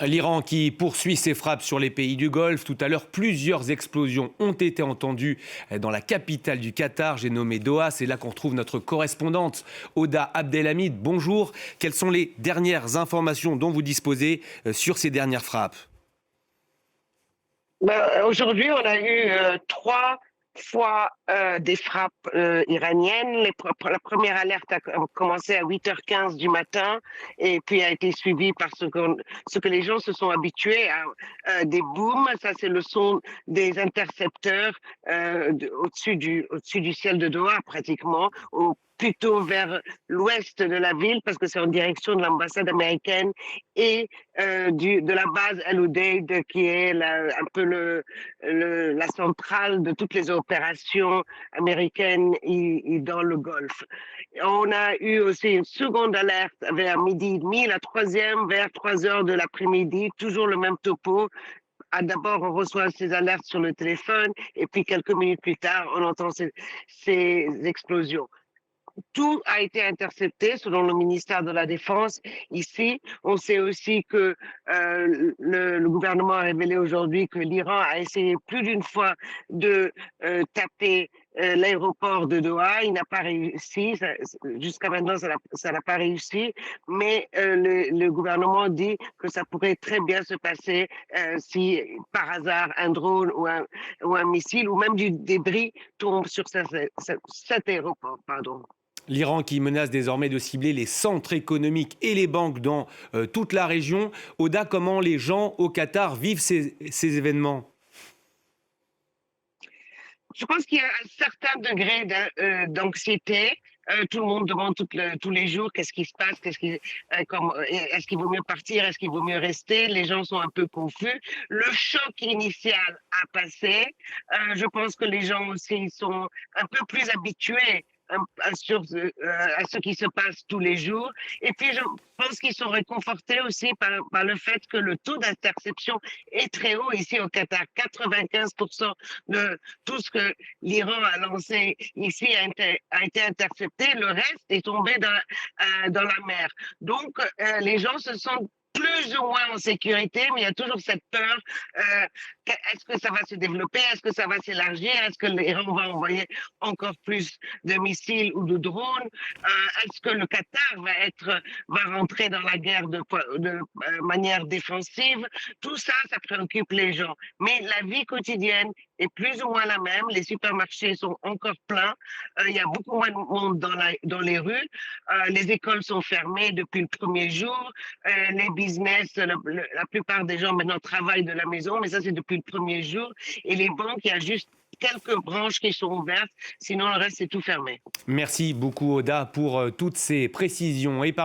L'Iran qui poursuit ses frappes sur les pays du Golfe. Tout à l'heure, plusieurs explosions ont été entendues dans la capitale du Qatar. J'ai nommé Doha. C'est là qu'on retrouve notre correspondante Oda Abdelhamid. Bonjour. Quelles sont les dernières informations dont vous disposez sur ces dernières frappes? Aujourd'hui, on a eu 3 fois des frappes iraniennes. La première alerte a commencé à 8h15 du matin et puis a été suivie par ce que les gens se sont habitués à des booms. Ça, c'est le son des intercepteurs au-dessus du ciel de Doha, pratiquement, plutôt vers l'ouest de la ville, parce que c'est en direction de l'ambassade américaine et de la base El Udeid, qui est un peu la centrale de toutes les opérations américaines dans le Golfe. On a eu aussi une seconde alerte vers midi et demi, la troisième vers 3 heures de l'après-midi, toujours le même topo. D'abord, on reçoit ces alertes sur le téléphone et puis quelques minutes plus tard, on entend ces explosions. Tout a été intercepté selon le ministère de la Défense. Ici, on sait aussi que le gouvernement a révélé aujourd'hui que l'Iran a essayé plus d'une fois de taper l'aéroport de Doha. Il n'a pas réussi. Jusqu'à maintenant, ça n'a pas réussi. Mais le gouvernement dit que ça pourrait très bien se passer si, par hasard, un drone ou un missile ou même du débris tombe sur cet aéroport. Pardon. L'Iran qui menace désormais de cibler les centres économiques et les banques dans toute la région. Oda, comment les gens au Qatar vivent ces événements? Je pense qu'il y a un certain degré d'anxiété. Tout le monde demande tous les jours qu'est-ce qui se passe, est-ce qu'il vaut mieux partir, est-ce qu'il vaut mieux rester. Les gens sont un peu confus. Le choc initial a passé. Je pense que les gens aussi sont un peu plus habitués à ce qui se passe tous les jours. Et puis, je pense qu'ils sont réconfortés aussi par le fait que le taux d'interception est très haut ici au Qatar. 95% de tout ce que l'Iran a lancé ici a été intercepté. Le reste est tombé dans la mer. Donc, les gens se sentent plus ou moins en sécurité, mais il y a toujours cette peur. Est-ce que ça va se développer? Est-ce que ça va s'élargir? Est-ce que l'Iran va envoyer encore plus de missiles ou de drones? Est-ce que le Qatar va rentrer dans la guerre de manière défensive? Tout ça, ça préoccupe les gens. Mais la vie quotidienne est plus ou moins la même. Les supermarchés sont encore pleins. Il y a beaucoup moins de monde dans les rues. Les écoles sont fermées depuis le premier jour. Les business, la plupart des gens maintenant travaillent de la maison, mais ça c'est depuis le premier jour. Et les banques, il y a juste quelques branches qui sont ouvertes. Sinon, le reste, c'est tout fermé. Merci beaucoup Oda pour toutes ces précisions. Et parmi